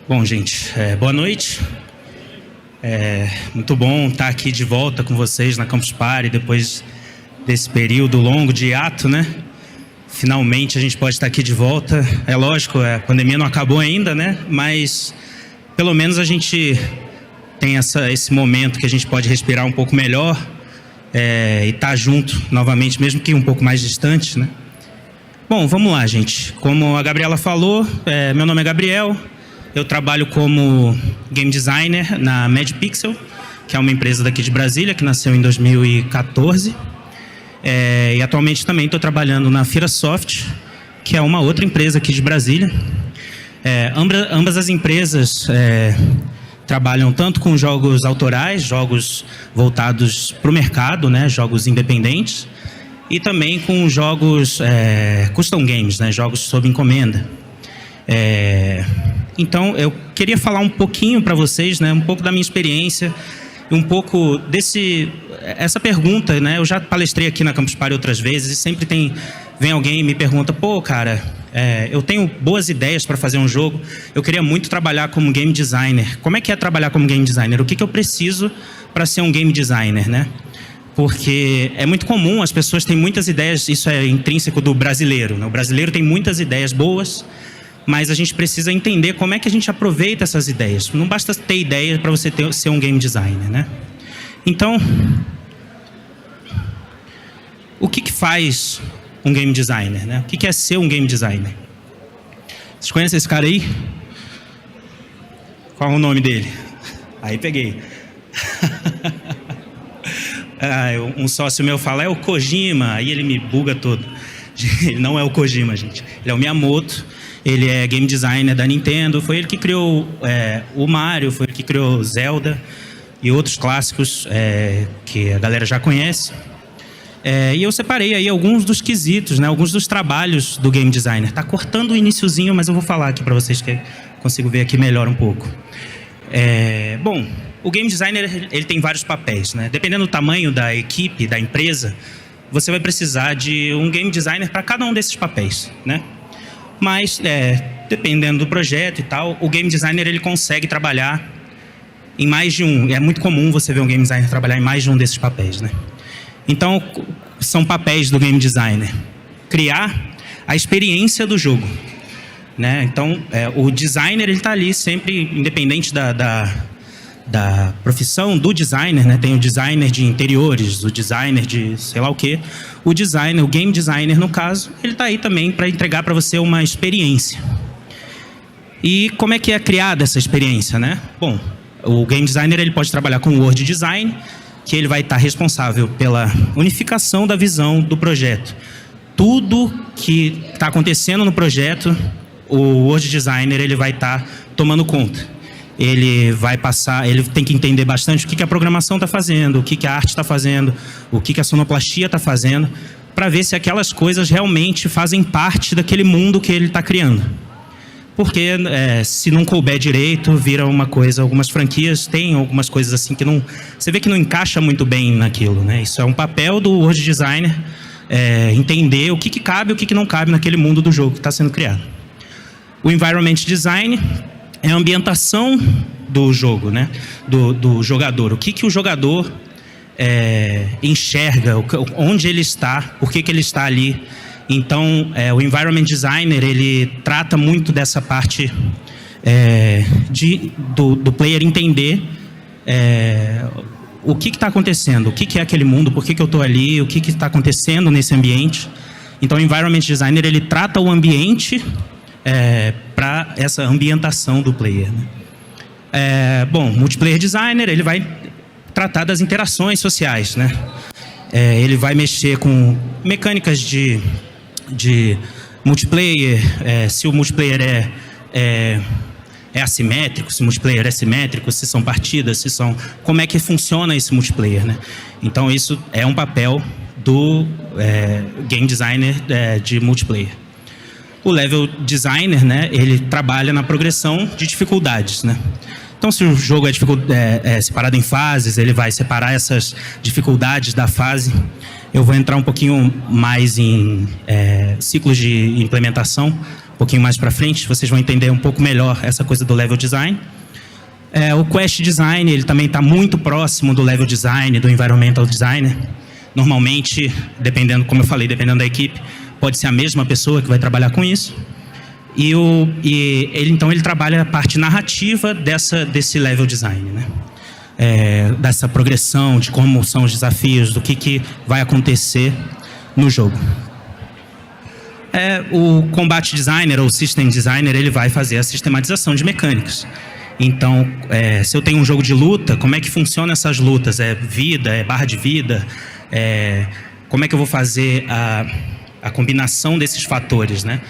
Bom, gente, boa noite. Muito bom estar aqui de volta com vocês na Campus Party, depois desse período longo de hiato, né? Finalmente a gente pode estar aqui de volta. É lógico, a pandemia não acabou ainda, né? Mas pelo menos a gente tem esse momento que a gente pode respirar um pouco melhor e estar junto novamente, mesmo que um pouco mais distante, né? Bom, vamos lá, gente. Como a Gabriela falou, meu nome é Gabriel. Eu trabalho como game designer na MadPixel, que é uma empresa daqui de Brasília, que nasceu em 2014. E atualmente também estou trabalhando na Firasoft, que é uma outra empresa aqui de Brasília. Ambas as empresas trabalham tanto com jogos autorais, jogos voltados para o mercado, né, jogos independentes, e também com jogos custom games, né, jogos sob encomenda. Então, eu queria falar um pouquinho para vocês, né, um pouco da minha experiência, um pouco essa pergunta, né, eu já palestrei aqui na Campus Party outras vezes e sempre vem alguém e me pergunta, pô, cara, eu tenho boas ideias para fazer um jogo, eu queria muito trabalhar como game designer. Como é que é trabalhar como game designer? O que eu preciso para ser um game designer, né? Porque é muito comum, as pessoas têm muitas ideias, isso é intrínseco do brasileiro, né? O brasileiro tem muitas ideias boas, mas a gente precisa entender como é que a gente aproveita essas ideias. Não basta ter ideia para você ser um game designer, né? Então, o que faz um game designer, né? O que é ser um game designer? Vocês conhecem esse cara aí? Qual é o nome dele? Aí peguei. Um sócio meu fala, é o Kojima, aí ele me buga todo. Ele não é o Kojima, gente. Ele é o Miyamoto. Ele é game designer da Nintendo, foi ele que criou o Mario, foi ele que criou Zelda e outros clássicos que a galera já conhece. E eu separei aí alguns dos quesitos, né, alguns dos trabalhos do game designer. Tá cortando o iniciozinho, mas eu vou falar aqui para vocês que eu consigo ver aqui melhor um pouco. Bom, o game designer ele tem vários papéis, né? Dependendo do tamanho da equipe, da empresa, você vai precisar de um game designer para cada um desses papéis, né? Mas, dependendo do projeto e tal, o game designer ele consegue trabalhar em mais de um. É muito comum você ver um game designer trabalhar em mais de um desses papéis, né? Então, são papéis do game designer. Criar a experiência do jogo, né? Então, o designer ele está ali sempre, independente da profissão do designer, né? Tem o designer de interiores, o designer de sei lá o quê. O game designer, no caso, ele está aí também para entregar para você uma experiência. E como é que é criada essa experiência, né? Bom, o game designer ele pode trabalhar com o Word Design, que ele vai estar responsável pela unificação da visão do projeto. Tudo que está acontecendo no projeto, o Word Designer ele vai estar tomando conta. Ele tem que entender bastante o que a programação está fazendo, o que a arte está fazendo, o que a sonoplastia está fazendo, para ver se aquelas coisas realmente fazem parte daquele mundo que ele está criando. Porque se não couber direito, vira uma coisa, algumas franquias têm algumas coisas assim que não... Você vê que não encaixa muito bem naquilo, né? Isso é um papel do Word Designer, entender o que cabe e o que não cabe naquele mundo do jogo que está sendo criado. O Environment Design é a ambientação do jogo, né? Do jogador. O que o jogador enxerga, onde ele está, por que ele está ali. Então, o Environment Designer, ele trata muito dessa parte do player entender o que está acontecendo, o que é aquele mundo, por que eu estou ali, o que está acontecendo nesse ambiente. Então, o Environment Designer, ele trata o ambiente para essa ambientação do player, né? Bom, Multiplayer Designer, ele vai tratar das interações sociais, né? Ele vai mexer com mecânicas de multiplayer, se o multiplayer é assimétrico, se o multiplayer é simétrico, se são partidas, como é que funciona esse multiplayer, né? Então, isso é um papel do game designer de multiplayer. O level designer, né, ele trabalha na progressão de dificuldades, né? Então, se o jogo é separado em fases, ele vai separar essas dificuldades da fase. Eu vou entrar um pouquinho mais em ciclos de implementação pouquinho mais para frente, vocês vão entender um pouco melhor essa coisa do level design. O quest design, ele também está muito próximo do level design, do environmental designer. Normalmente, dependendo, como eu falei, dependendo da equipe, pode ser a mesma pessoa que vai trabalhar com isso. Então ele trabalha a parte narrativa desse level design, né? Dessa progressão, de como são os desafios, do que vai acontecer no jogo. O combat designer ou system designer, ele vai fazer a sistematização de mecânicas. Então, se eu tenho um jogo de luta, como é que funcionam essas lutas? É vida, é barra de vida? Como é que eu vou fazer a combinação desses fatores, né?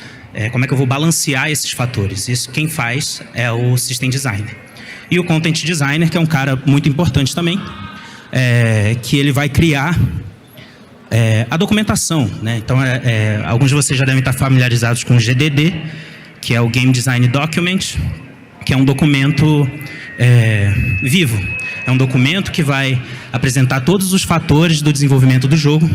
Como é que eu vou balancear esses fatores? Isso quem faz é o system designer. E o content designer, que é um cara muito importante também, que ele vai criar a documentação, né? Então, alguns de vocês já devem estar familiarizados com o GDD, que é o Game Design Document, que é um documento vivo. É um documento que vai apresentar todos os fatores do desenvolvimento do jogo.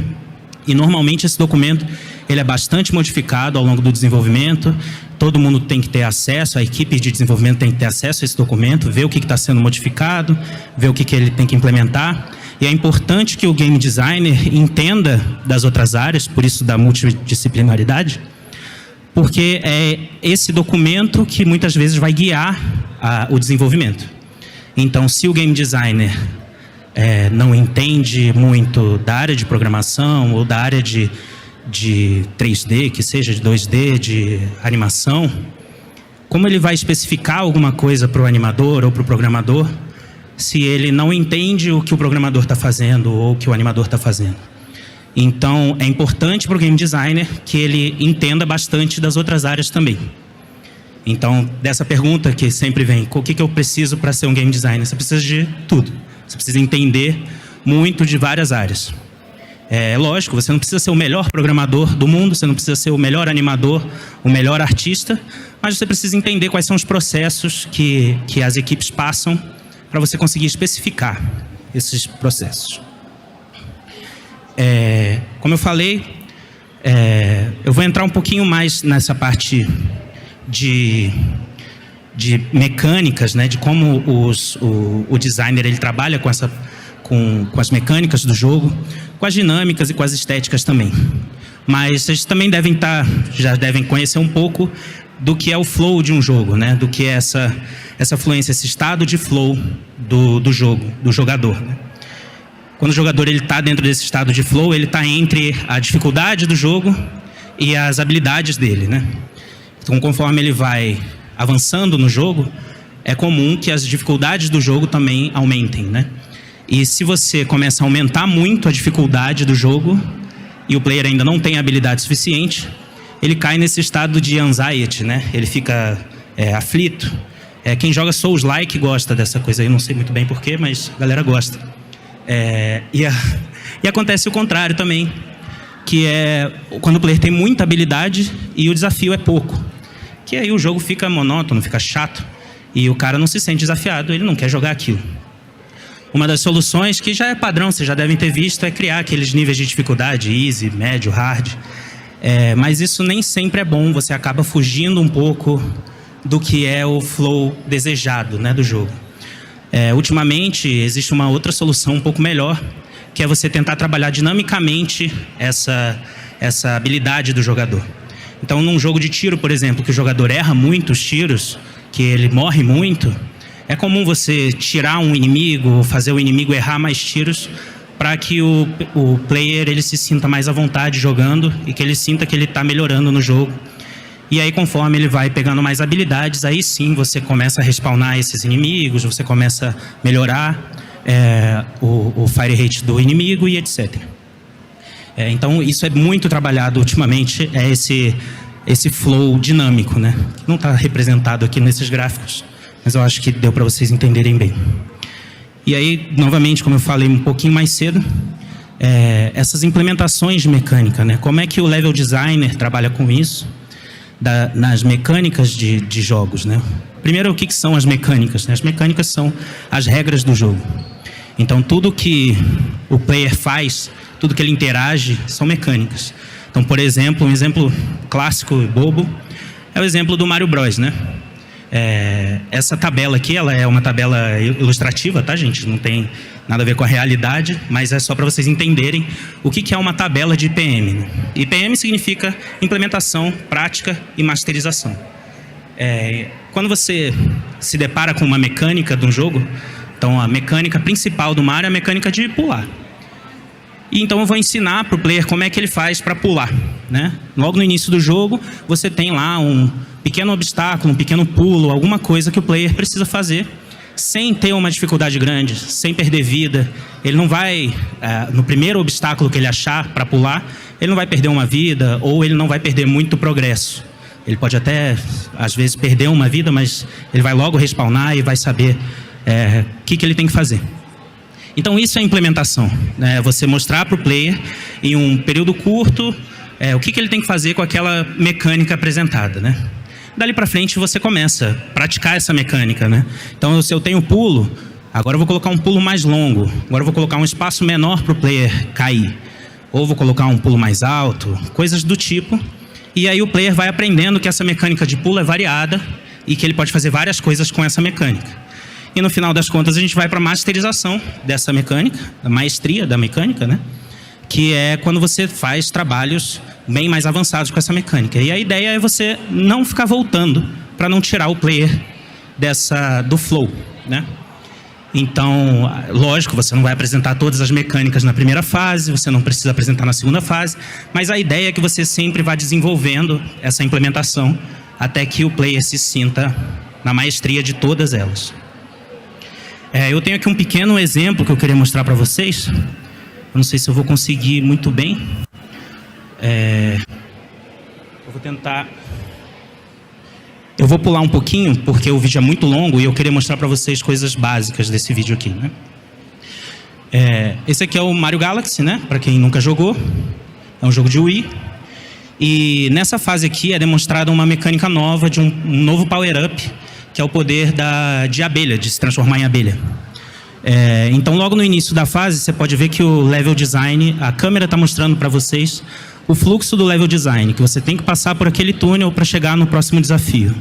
E, normalmente, esse documento ele é bastante modificado ao longo do desenvolvimento. Todo mundo tem que ter acesso, a equipe de desenvolvimento tem que ter acesso a esse documento, ver o que está sendo modificado, ver o que ele tem que implementar. E é importante que o game designer entenda das outras áreas, por isso da multidisciplinaridade, porque é esse documento que muitas vezes vai guiar o desenvolvimento. Então, se o game designer não entende muito da área de programação ou da área de 3D, que seja de 2D, de animação, como ele vai especificar alguma coisa para o animador ou para o programador se ele não entende o que o programador está fazendo ou o que o animador está fazendo? Então, é importante para o game designer que ele entenda bastante das outras áreas também. Então, dessa pergunta que sempre vem, o que eu preciso para ser um game designer? Você precisa de tudo. Você precisa entender muito de várias áreas. Lógico, você não precisa ser o melhor programador do mundo, você não precisa ser o melhor animador, o melhor artista, mas você precisa entender quais são os processos que as equipes passam para você conseguir especificar esses processos. Como eu falei, eu vou entrar um pouquinho mais nessa parte de mecânicas, né, de como o designer ele trabalha com as mecânicas do jogo, com as dinâmicas e com as estéticas também. Mas vocês também já devem conhecer um pouco do que é o flow de um jogo, né, do que é essa fluência, esse estado de flow do jogo, do jogador, né? Quando o jogador está dentro desse estado de flow, ele está entre a dificuldade do jogo e as habilidades dele, né? Então, conforme ele vai avançando no jogo, é comum que as dificuldades do jogo também aumentem, né? E se você começa a aumentar muito a dificuldade do jogo e o player ainda não tem habilidade suficiente, ele cai nesse estado de anxiety, né? Ele fica aflito. Quem joga Souls-like gosta dessa coisa aí, não sei muito bem porquê, mas a galera gosta. E acontece o contrário também, que é quando o player tem muita habilidade e o desafio é pouco. Que aí o jogo fica monótono, fica chato, e o cara não se sente desafiado, ele não quer jogar aquilo. Uma das soluções, que já é padrão, vocês já devem ter visto, é criar aqueles níveis de dificuldade, easy, médio, hard. Mas isso nem sempre é bom, você acaba fugindo um pouco do que é o flow desejado, né, do jogo. Ultimamente, existe uma outra solução um pouco melhor, que é você tentar trabalhar dinamicamente essa habilidade do jogador. Então, num jogo de tiro, por exemplo, que o jogador erra muitos tiros, que ele morre muito, é comum você tirar um inimigo, fazer o inimigo errar mais tiros, para que o player ele se sinta mais à vontade jogando e que ele sinta que ele está melhorando no jogo. E aí, conforme ele vai pegando mais habilidades, aí sim você começa a respawnar esses inimigos, você começa a melhorar o fire rate do inimigo e etc. Então, isso é muito trabalhado ultimamente, esse flow dinâmico, né? Que não está representado aqui nesses gráficos, mas eu acho que deu para vocês entenderem bem. E aí, novamente, como eu falei um pouquinho mais cedo, essas implementações de mecânica, né? Como é que o level designer trabalha com isso nas mecânicas de jogos, né? Primeiro, o que são as mecânicas, né? As mecânicas são as regras do jogo. Então, tudo que o player faz, tudo que ele interage, são mecânicas. Então, por exemplo, um exemplo clássico e bobo é o exemplo do Mario Bros, né? Essa tabela aqui, ela é uma tabela ilustrativa, tá, gente? Não tem nada a ver com a realidade, mas é só para vocês entenderem o que é uma tabela de IPM, né? IPM significa implementação, prática e masterização. Quando você se depara com uma mecânica de um jogo, então a mecânica principal do Mario é a mecânica de pular. E então eu vou ensinar para o player como é que ele faz para pular, né? Logo no início do jogo, você tem lá um pequeno obstáculo, um pequeno pulo, alguma coisa que o player precisa fazer sem ter uma dificuldade grande, sem perder vida. Ele não vai, no primeiro obstáculo que ele achar para pular, ele não vai perder uma vida ou ele não vai perder muito progresso. Ele pode até, às vezes, perder uma vida, mas ele vai logo respawnar e vai saber o que ele tem que fazer. Então, isso é implementação, né? Você mostrar para o player, em um período curto, o que ele tem que fazer com aquela mecânica apresentada, né? Dali para frente, você começa a praticar essa mecânica, né? Então, se eu tenho pulo, agora eu vou colocar um pulo mais longo. Agora eu vou colocar um espaço menor para o player cair. Ou vou colocar um pulo mais alto, coisas do tipo. E aí o player vai aprendendo que essa mecânica de pulo é variada e que ele pode fazer várias coisas com essa mecânica. E no final das contas a gente vai para a masterização dessa mecânica, a maestria da mecânica, né? Que é quando você faz trabalhos bem mais avançados com essa mecânica. E a ideia é você não ficar voltando para não tirar o player do flow, né? Então, lógico, você não vai apresentar todas as mecânicas na primeira fase, você não precisa apresentar na segunda fase, mas a ideia é que você sempre vá desenvolvendo essa implementação até que o player se sinta na maestria de todas elas. Eu tenho aqui um pequeno exemplo que eu queria mostrar para vocês. Eu não sei se eu vou conseguir muito bem. Eu vou tentar... Eu vou pular um pouquinho, porque o vídeo é muito longo e eu queria mostrar para vocês coisas básicas desse vídeo aqui, né? Esse aqui é o Mario Galaxy, né? Para quem nunca jogou. É um jogo de Wii. E nessa fase aqui é demonstrada uma mecânica nova de um novo power-up, que é o poder de abelha, de se transformar em abelha. Então, logo no início da fase, você pode ver que o level design, a câmera está mostrando para vocês o fluxo do level design, que você tem que passar por aquele túnel para chegar no próximo desafio.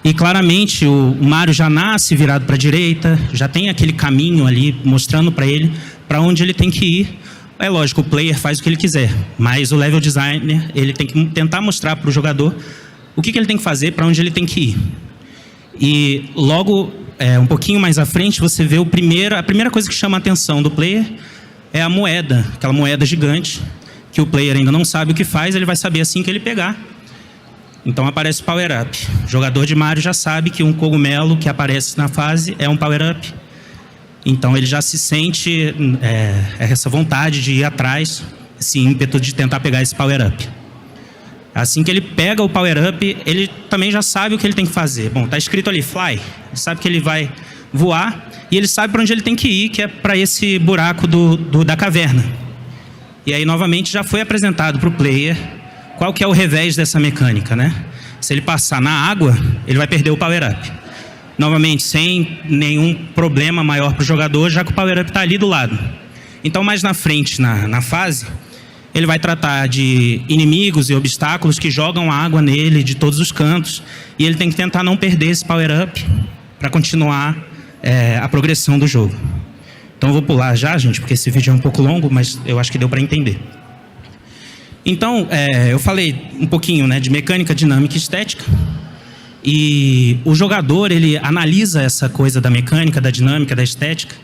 E claramente o Mario já nasce virado para a direita, já tem aquele caminho ali mostrando para ele para onde ele tem que ir. É lógico, o player faz o que ele quiser, mas o level designer ele tem que tentar mostrar para o jogador o que ele tem que fazer, para onde ele tem que ir. E logo, um pouquinho mais à frente, você vê a primeira coisa que chama a atenção do player é a moeda, aquela moeda gigante, que o player ainda não sabe o que faz, ele vai saber assim que ele pegar. Então aparece o power-up. O jogador de Mario já sabe que um cogumelo que aparece na fase é um power-up. Então ele já se sente essa vontade de ir atrás, esse ímpeto de tentar pegar esse power-up. Assim que ele pega o power-up, ele também já sabe o que ele tem que fazer. Bom, está escrito ali, fly. Ele sabe que ele vai voar e ele sabe para onde ele tem que ir, que é para esse buraco da caverna. E aí, novamente, já foi apresentado para o player qual que é o revés dessa mecânica, né? Se ele passar na água, ele vai perder o power-up. Novamente, sem nenhum problema maior para o jogador, já que o power-up está ali do lado. Então, mais na frente, na fase, ele vai tratar de inimigos e obstáculos que jogam água nele de todos os cantos. E ele tem que tentar não perder esse power-up para continuar a progressão do jogo. Então eu vou pular já, gente, porque esse vídeo é um pouco longo, mas eu acho que deu para entender. Então, eu falei um pouquinho, né, de mecânica, dinâmica e estética. E o jogador, ele analisa essa coisa da mecânica, da dinâmica, da estética,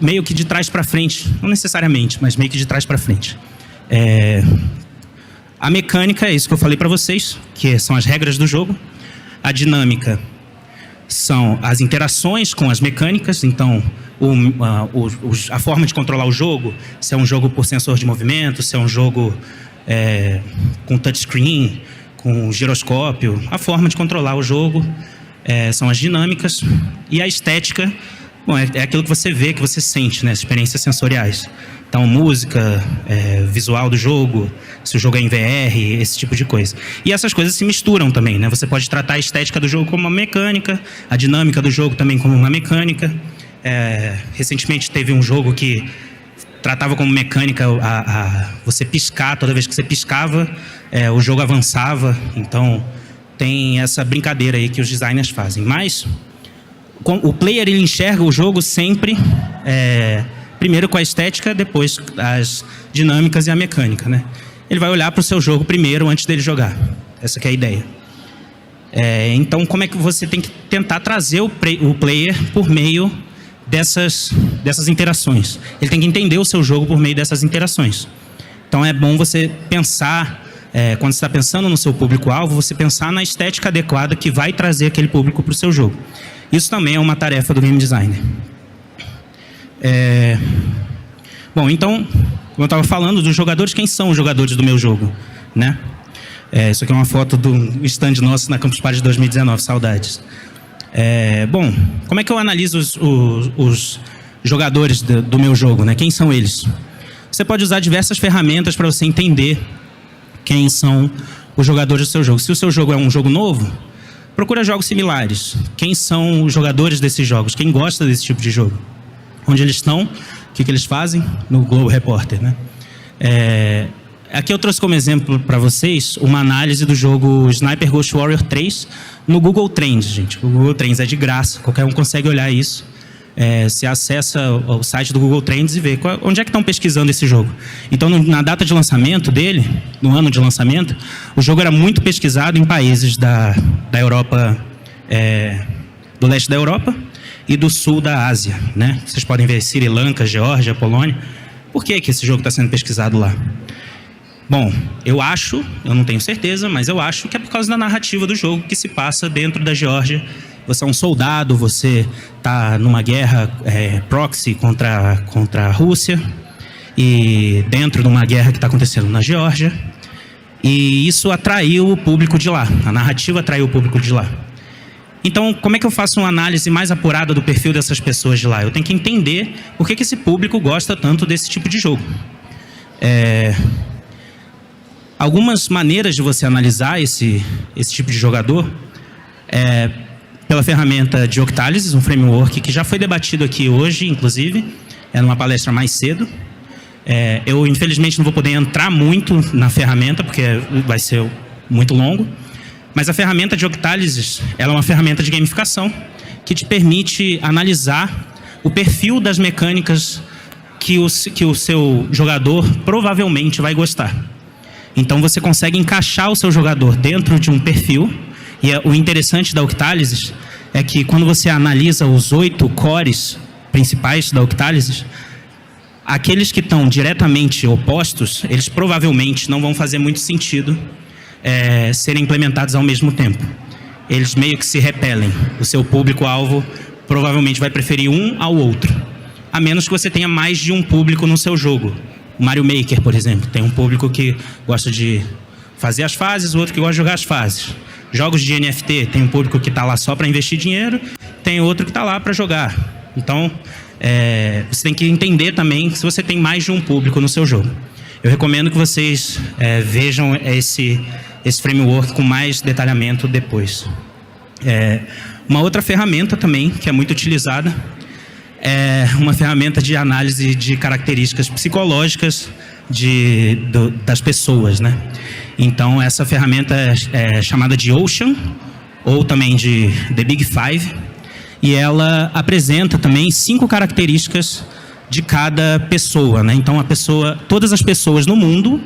meio que de trás para frente. Não necessariamente, mas meio que de trás para frente. A mecânica é isso que eu falei para vocês, que são as regras do jogo. A dinâmica são as interações com as mecânicas, então a forma de controlar o jogo, se é um jogo por sensor de movimento, se é um jogo com touchscreen, com giroscópio, a forma de controlar o jogo são as dinâmicas. E a estética, bom, é aquilo que você vê, que você sente, né, as experiências sensoriais. Então, música, visual do jogo, se o jogo é em VR, esse tipo de coisa. E essas coisas se misturam também, né? Você pode tratar a estética do jogo como uma mecânica, a dinâmica do jogo também como uma mecânica. Recentemente teve um jogo que tratava como mecânica você piscar. Toda vez que você piscava, o jogo avançava. Então, tem essa brincadeira aí que os designers fazem. Mas o player, ele enxerga o jogo sempre, primeiro com a estética, depois as dinâmicas e a mecânica, né? Ele vai olhar para o seu jogo primeiro, antes dele jogar. Essa que é a ideia. Então, como é que você tem que tentar trazer o player por meio dessas interações? Ele tem que entender o seu jogo por meio dessas interações. Então, é bom você pensar, quando você está pensando no seu público-alvo, você pensar na estética adequada que vai trazer aquele público para o seu jogo. Isso também é uma tarefa do game designer. Bom, então, como eu estava falando dos jogadores, quem são os jogadores do meu jogo, né? Isso aqui é uma foto do stand nosso na Campus Party de 2019, saudades. Bom, como é que eu analiso os jogadores do meu jogo, né? Quem são eles? Você pode usar diversas ferramentas para você entender quem são os jogadores do seu jogo. Se o seu jogo é um jogo novo, procura jogos similares. Quem são os jogadores desses jogos? Quem gosta desse tipo de jogo? Onde eles estão? O que eles fazem? No Globo Repórter, né? Aqui eu trouxe como exemplo para vocês uma análise do jogo Sniper Ghost Warrior 3 no Google Trends, gente. O Google Trends é de graça, qualquer um consegue olhar isso. Você acessa o site do Google Trends e vê onde é que estão pesquisando esse jogo. Então, na data de lançamento dele, no ano de lançamento, o jogo era muito pesquisado em países da Europa, do leste da Europa e do sul da Ásia, né? Vocês podem ver Sri Lanka, Geórgia, Polônia. Por que esse jogo está sendo pesquisado lá? Bom, eu não tenho certeza, mas eu acho que é por causa da narrativa do jogo que se passa dentro da Geórgia. Você é um soldado, você está numa guerra proxy contra a Rússia, e dentro de uma guerra que está acontecendo na Geórgia. E isso atraiu o público de lá, a narrativa atraiu o público de lá. Então, como é que eu faço uma análise mais apurada do perfil dessas pessoas de lá? Eu tenho que entender por que esse público gosta tanto desse tipo de jogo. Algumas maneiras de você analisar esse tipo de jogador pela ferramenta de Octalysis, um framework que já foi debatido aqui hoje, inclusive, numa palestra mais cedo. Eu, infelizmente, não vou poder entrar muito na ferramenta, porque vai ser muito longo, mas a ferramenta de Octalysis, ela é uma ferramenta de gamificação que te permite analisar o perfil das mecânicas que o seu jogador provavelmente vai gostar. Então, você consegue encaixar o seu jogador dentro de um perfil. E o interessante da Octalysis é que, quando você analisa os 8 cores principais da Octalysis, aqueles que estão diretamente opostos, eles provavelmente não vão fazer muito sentido serem implementados ao mesmo tempo. Eles meio que se repelem. O seu público-alvo provavelmente vai preferir um ao outro, a menos que você tenha mais de um público no seu jogo. O Mario Maker, por exemplo, tem um público que gosta de fazer as fases, o outro que gosta de jogar as fases. Jogos de NFT, tem um público que está lá só para investir dinheiro, tem outro que está lá para jogar. Então, você tem que entender também se você tem mais de um público no seu jogo. Eu recomendo que vocês vejam esse framework com mais detalhamento depois. Uma outra ferramenta também, que é muito utilizada, é uma ferramenta de análise de características psicológicas das pessoas, né? Então, essa ferramenta é chamada de Ocean, ou também de The Big Five, e ela apresenta também 5 características de cada pessoa, né? Então, todas as pessoas no mundo,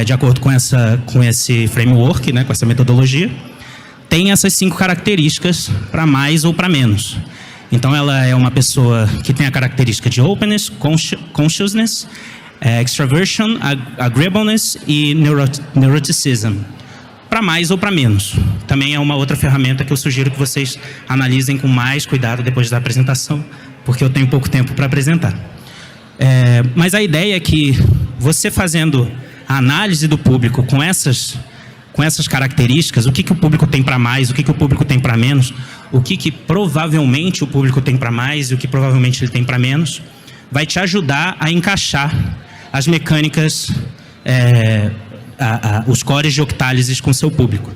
de acordo com esse framework, né, com essa metodologia, têm essas 5 características para mais ou para menos. Então, ela é uma pessoa que tem a característica de openness, consciousness, extraversion, agreeableness e neuroticism. Para mais ou para menos. Também é uma outra ferramenta que eu sugiro que vocês analisem com mais cuidado depois da apresentação, porque eu tenho pouco tempo para apresentar. Mas a ideia é que você fazendo a análise do público com essas características, o que o público tem para mais, o que o público tem para menos, o que provavelmente o público tem para mais e o que provavelmente ele tem para menos, vai te ajudar a encaixar as mecânicas, os cores de Octalysis com o seu público.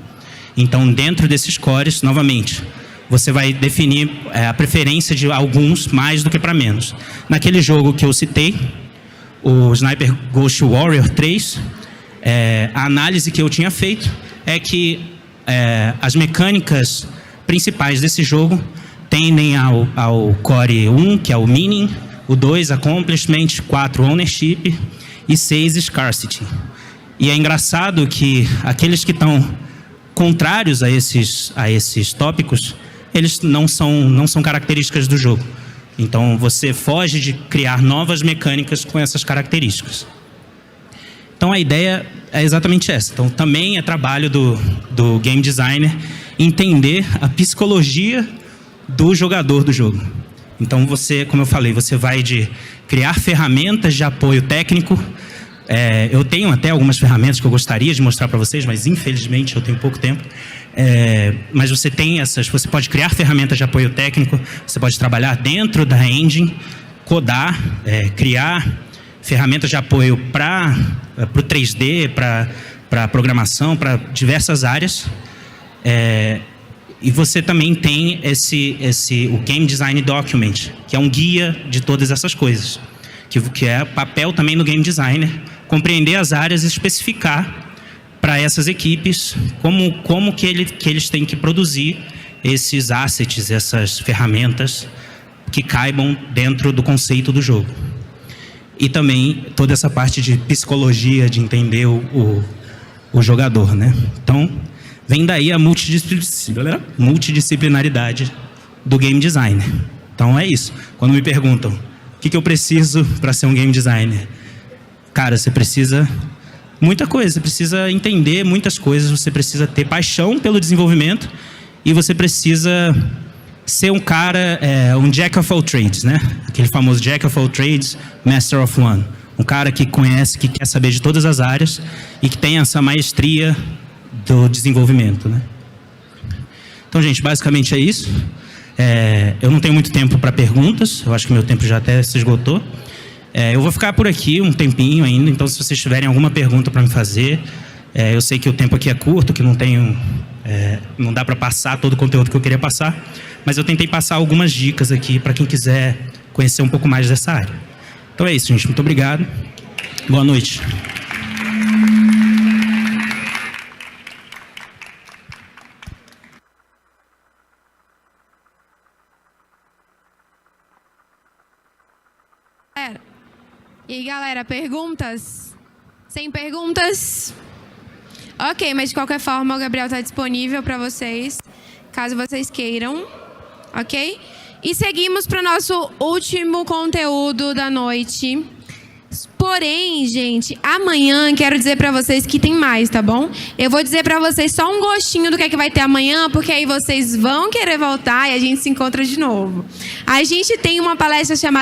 Então, dentro desses cores, novamente, você vai definir a preferência de alguns mais do que para menos. Naquele jogo que eu citei, o Sniper Ghost Warrior 3, a análise que eu tinha feito é que as mecânicas principais desse jogo tendem ao Core 1, que é o Meaning, o 2, Accomplishment, 4, Ownership e 6, Scarcity. E é engraçado que aqueles que estão contrários a esses tópicos, eles não são características do jogo. Então, você foge de criar novas mecânicas com essas características. Então, a ideia é exatamente essa. Então, também é trabalho do game designer entender a psicologia do jogador do jogo. Então, você, como eu falei, você vai de criar ferramentas de apoio técnico. Eu tenho até algumas ferramentas que eu gostaria de mostrar para vocês, mas infelizmente eu tenho pouco tempo. Mas você pode criar ferramentas de apoio técnico, você pode trabalhar dentro da engine, codar, criar ferramentas de apoio para o 3D, para programação, para diversas áreas. E você também tem o Game Design Document, que é um guia de todas essas coisas, que é papel também do game designer, compreender as áreas e especificar para essas equipes como que eles têm que produzir esses assets, essas ferramentas que caibam dentro do conceito do jogo. E também toda essa parte de psicologia, de entender o jogador, né? Então, vem daí a multidisciplinaridade do game designer. Então, é isso. Quando me perguntam, o que eu preciso para ser um game designer? Cara, você precisa muita coisa, você precisa entender muitas coisas, você precisa ter paixão pelo desenvolvimento e você precisa ser um cara, um jack of all trades, né? Aquele famoso jack of all trades, master of one. Um cara que conhece, que quer saber de todas as áreas e que tem essa maestria do desenvolvimento, né? Então, gente, basicamente é isso. Eu não tenho muito tempo para perguntas, eu acho que meu tempo já até se esgotou. Eu vou ficar por aqui um tempinho ainda, então se vocês tiverem alguma pergunta para me fazer, eu sei que o tempo aqui é curto, que não dá para passar todo o conteúdo que eu queria passar, mas eu tentei passar algumas dicas aqui para quem quiser conhecer um pouco mais dessa área. Então é isso, gente. Muito obrigado. Boa noite. E aí, galera, perguntas? Sem perguntas? Ok, mas de qualquer forma o Gabriel está disponível para vocês, caso vocês queiram, ok? E seguimos para o nosso último conteúdo da noite. Porém, gente, amanhã quero dizer para vocês que tem mais, tá bom? Eu vou dizer para vocês só um gostinho do que é que vai ter amanhã, porque aí vocês vão querer voltar e a gente se encontra de novo. A gente tem uma palestra chamada